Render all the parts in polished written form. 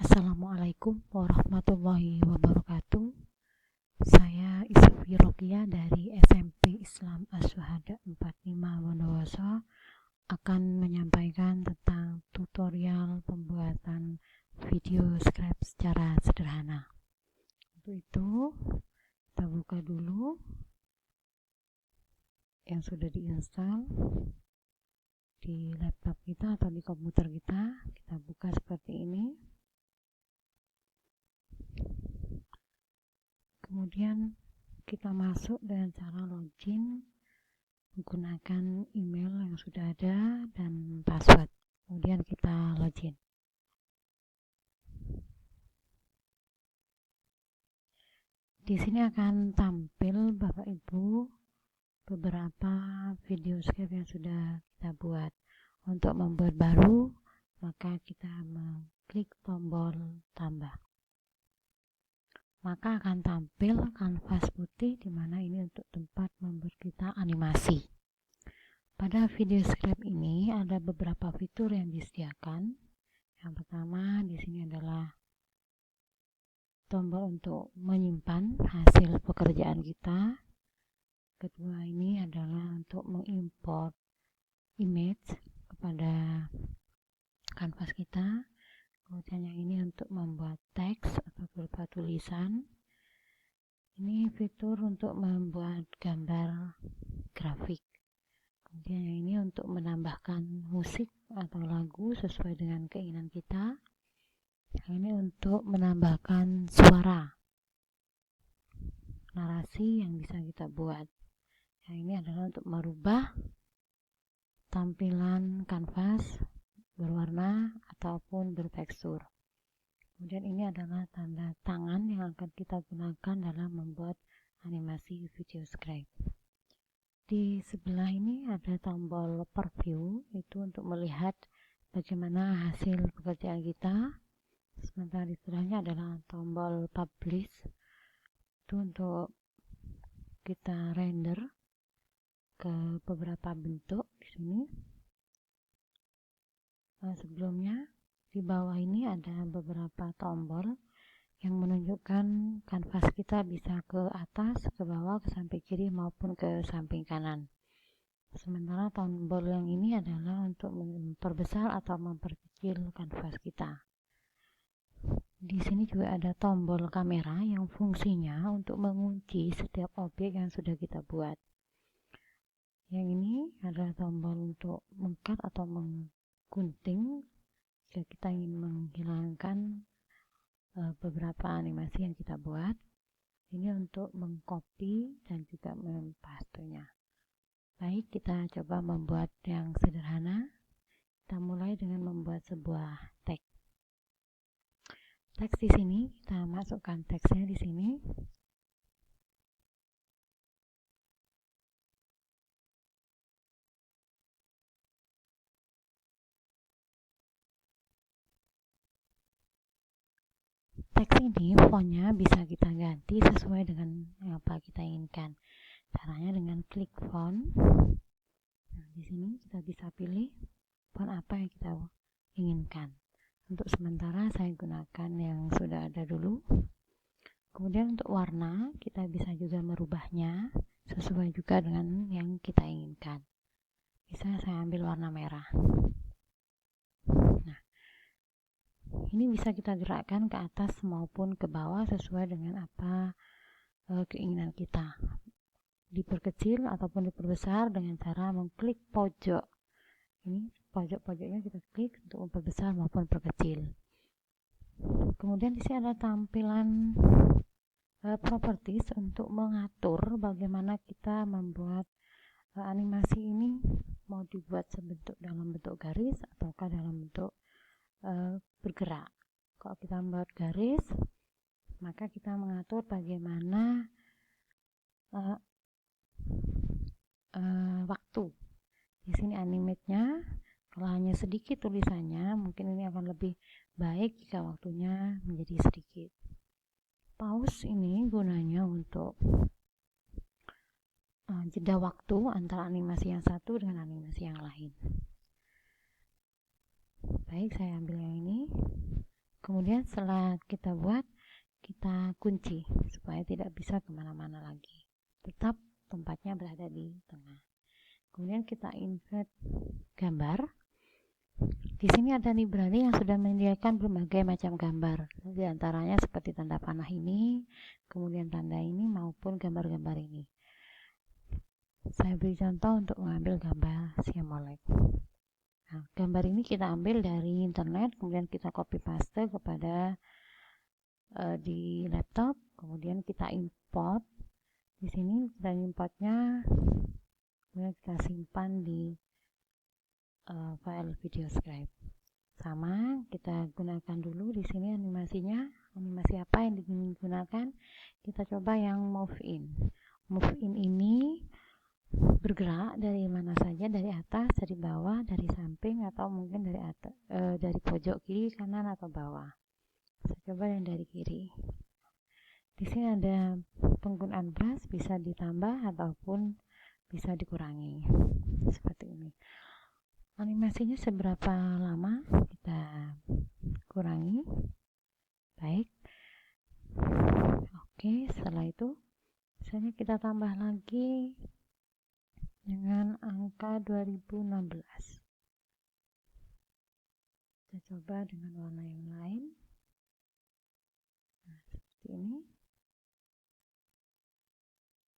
Assalamualaikum warahmatullahi wabarakatuh. Saya Isfi Rokia dari SMP Islam Asyhada 45 Bondowoso akan menyampaikan tentang tutorial pembuatan video script secara sederhana. Untuk itu, kita buka dulu yang sudah diinstal di laptop kita atau di komputer kita. Kita buka seperti ini. Kemudian kita masuk dengan cara login menggunakan email yang sudah ada dan password. Kemudian kita login. Di sini akan tampil Bapak Ibu beberapa video script yang sudah kita buat. Untuk membuat baru, maka kita mengklik tombol tambah. Maka akan tampil kanvas putih di mana ini untuk tempat membuat kita animasi. Pada video script ini ada beberapa fitur yang disediakan. Yang pertama di sini adalah tombol untuk menyimpan hasil pekerjaan kita. Kedua ini adalah untuk mengimport image kepada kanvas kita. Kemudian yang ini untuk membuat teks atau berupa tulisan. Ini fitur untuk membuat gambar grafik. Kemudian yang ini untuk menambahkan musik atau lagu sesuai dengan keinginan kita. Yang ini untuk menambahkan suara narasi yang bisa kita buat. Yang ini adalah untuk merubah tampilan kanvas berwarna ataupun bertekstur. Kemudian ini adalah tanda tangan yang akan kita gunakan dalam membuat animasi video script. Di sebelah ini ada tombol preview, itu untuk melihat bagaimana hasil pekerjaan kita. Sementara di sebelahnya adalah tombol publish, itu untuk kita render ke beberapa bentuk di sini. Sebelumnya di bawah ini ada beberapa tombol yang menunjukkan kanvas kita bisa ke atas, ke bawah, ke samping kiri maupun ke samping kanan. Sementara tombol yang ini adalah untuk memperbesar atau memperkecil kanvas kita. Di sini juga ada tombol kamera yang fungsinya untuk mengunci setiap objek yang sudah kita buat. Yang ini adalah tombol untuk mengcut atau gunting jika kita ingin menghilangkan beberapa animasi yang kita buat. Ini untuk mengcopy dan juga mempastenya. Baik, kita coba membuat yang sederhana. Kita mulai dengan membuat sebuah teks. Teks di sini kita masukkan teksnya di sini. Teks ini fontnya bisa kita ganti sesuai dengan apa kita inginkan. Caranya dengan klik font. Nah, di sini kita bisa pilih font apa yang kita inginkan. Untuk sementara saya gunakan yang sudah ada dulu. Kemudian untuk warna kita bisa juga merubahnya sesuai juga dengan yang kita inginkan. Bisa saya ambil warna merah. Nah, ini bisa kita gerakkan ke atas maupun ke bawah sesuai dengan apa keinginan kita. Diperkecil ataupun diperbesar dengan cara mengklik pojok. Ini pojok-pojoknya kita klik untuk memperbesar maupun memperkecil. Kemudian di sini ada tampilan properties untuk mengatur bagaimana kita membuat animasi ini mau dibuat dalam bentuk garis ataukah dalam bentuk bergerak. Kalau kita membuat garis, maka kita mengatur bagaimana waktu. Di sini animate-nya, kalau hanya sedikit tulisannya, mungkin ini akan lebih baik jika waktunya menjadi sedikit. Pause ini gunanya untuk jeda waktu antara animasi yang satu dengan animasi yang lain. Baik, saya ambil yang ini. Kemudian setelah kita buat, kita kunci supaya tidak bisa kemana-mana lagi. Tetap tempatnya berada di tengah. Kemudian kita insert gambar. Di sini ada library yang sudah menyediakan berbagai macam gambar. Di antaranya seperti tanda panah ini, kemudian tanda ini maupun gambar-gambar ini. Saya beri contoh untuk mengambil gambar siamolek. Nah, gambar ini kita ambil dari internet, kemudian kita copy paste kepada di laptop, kemudian kita import. Di sini kita importnya, kemudian kita simpan di file video script. Sama, kita gunakan dulu di sini animasinya. Animasi apa yang digunakan? Kita coba yang move in. Move in ini bergerak dari mana saja, dari atas, dari bawah, dari samping, atau mungkin dari atas, dari pojok kiri, kanan, atau bawah. Saya coba yang dari kiri. Di sini ada penggunaan brush, bisa ditambah ataupun bisa dikurangi. Seperti ini. Animasinya seberapa lama kita kurangi. Baik. Oke, setelah itu misalnya kita tambah lagi dengan angka 2016. Kita coba dengan warna yang lain. Nah, seperti ini.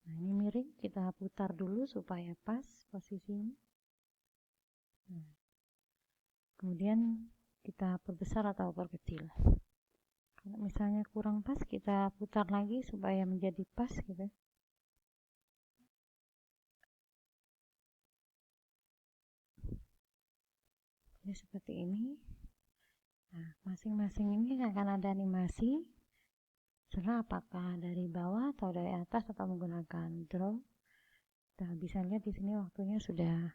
Nah, ini miring, kita putar dulu supaya pas posisinya. Nah, kemudian kita perbesar atau perkecil. Kalau misalnya kurang pas, kita putar lagi supaya menjadi pas gitu. Jadi seperti ini. Nah, masing-masing ini akan ada animasi. Serah apakah dari bawah atau dari atas atau menggunakan draw. Kita bisa lihat di sini waktunya sudah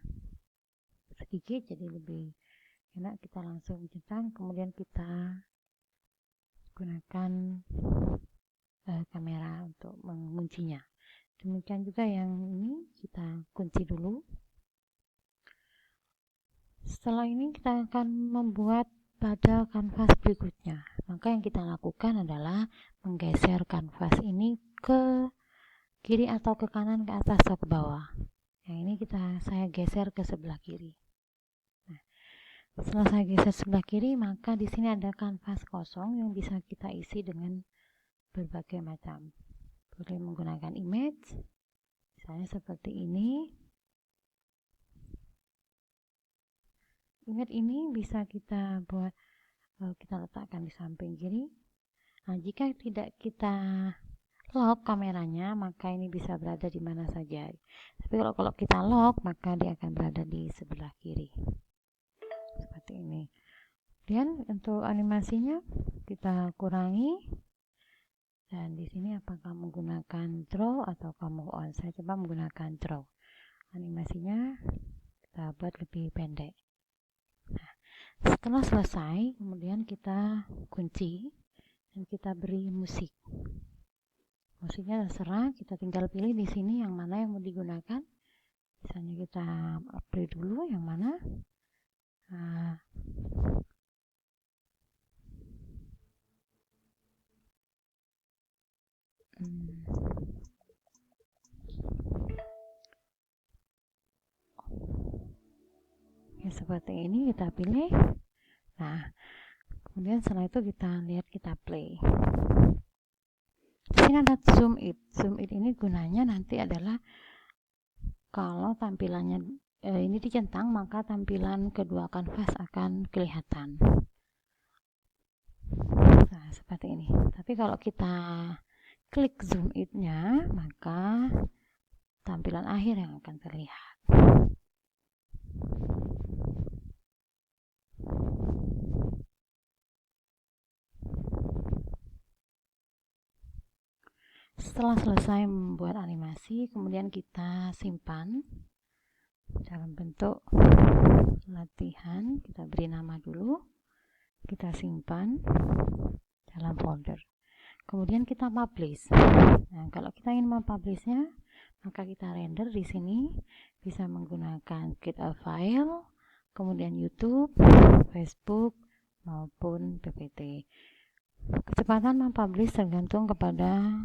sedikit, jadi lebih enak kita langsung centang, kemudian kita gunakan kamera untuk menguncinya. Demikian juga yang ini kita kunci dulu. Setelah ini kita akan membuat pada kanvas berikutnya. Maka yang kita lakukan adalah menggeser kanvas ini ke kiri atau ke kanan, ke atas atau ke bawah. Yang ini saya geser ke sebelah kiri. Nah, setelah saya geser sebelah kiri, maka di sini ada kanvas kosong yang bisa kita isi dengan berbagai macam. Boleh menggunakan image, misalnya seperti ini. Image ini bisa kita buat, kita letakkan di samping kiri. Nah, jika tidak kita lock kameranya, maka ini bisa berada di mana saja. Tapi kalau kita lock, maka dia akan berada di sebelah kiri. Seperti ini. Kemudian untuk animasinya kita kurangi. Dan di sini apakah menggunakan draw atau move on? Saya coba menggunakan draw. Animasinya kita buat lebih pendek. Nah, setelah selesai, kemudian kita kunci dan kita beri musik. Musiknya terserah, kita tinggal pilih di sini yang mana yang mau digunakan. Misalnya kita pilih dulu yang mana. Nah, ya seperti ini kita pilih. Nah, kemudian setelah itu kita lihat, kita play. Di sini ada zoom in. Zoom in ini gunanya nanti adalah kalau tampilannya ini dicentang, maka tampilan kedua kanvas akan kelihatan. Nah, seperti ini. Tapi kalau kita klik zoom in-nya, maka tampilan akhir yang akan terlihat. Setelah selesai membuat animasi, kemudian kita simpan dalam bentuk latihan. Kita beri nama dulu, kita simpan dalam folder. Kemudian kita publish. Nah, kalau kita ingin mempublishnya, maka kita render di sini, bisa menggunakan create a file, kemudian YouTube, Facebook, maupun PPT. Kecepatan mempublish tergantung kepada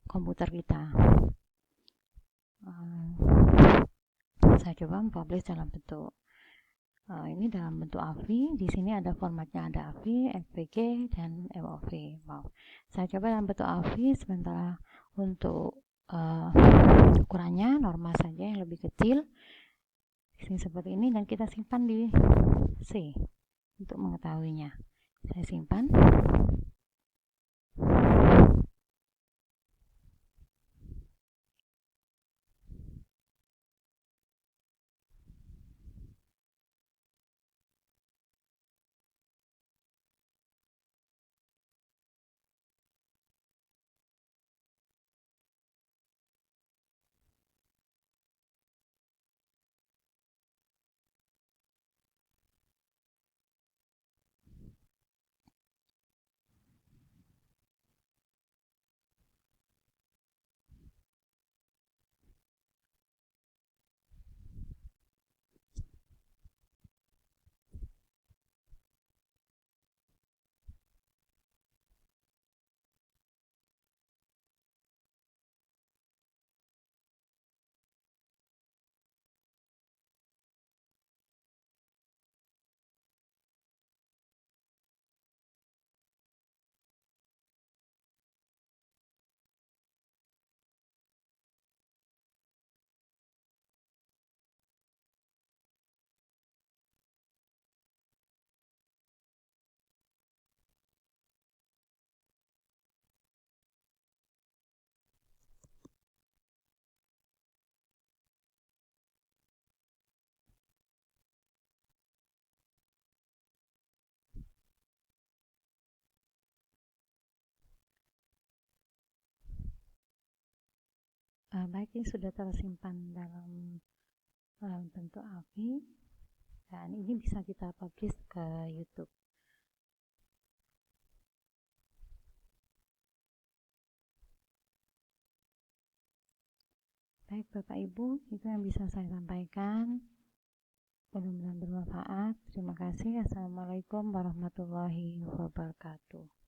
komputer kita. Saya coba mempublish dalam bentuk ini dalam bentuk AVI. Di sini ada formatnya, ada AVI, SVG, dan MOV. Saya coba dalam bentuk AVI, sementara untuk ukurannya normal saja yang lebih kecil. Di sini seperti ini, dan kita simpan di C untuk mengetahuinya. Saya simpan. Baik, ini sudah tersimpan dalam bentuk AVI, dan ini bisa kita publish ke YouTube. Baik Bapak Ibu, itu yang bisa saya sampaikan. Mudah-mudahan bermanfaat. Terima kasih. Assalamualaikum warahmatullahi wabarakatuh.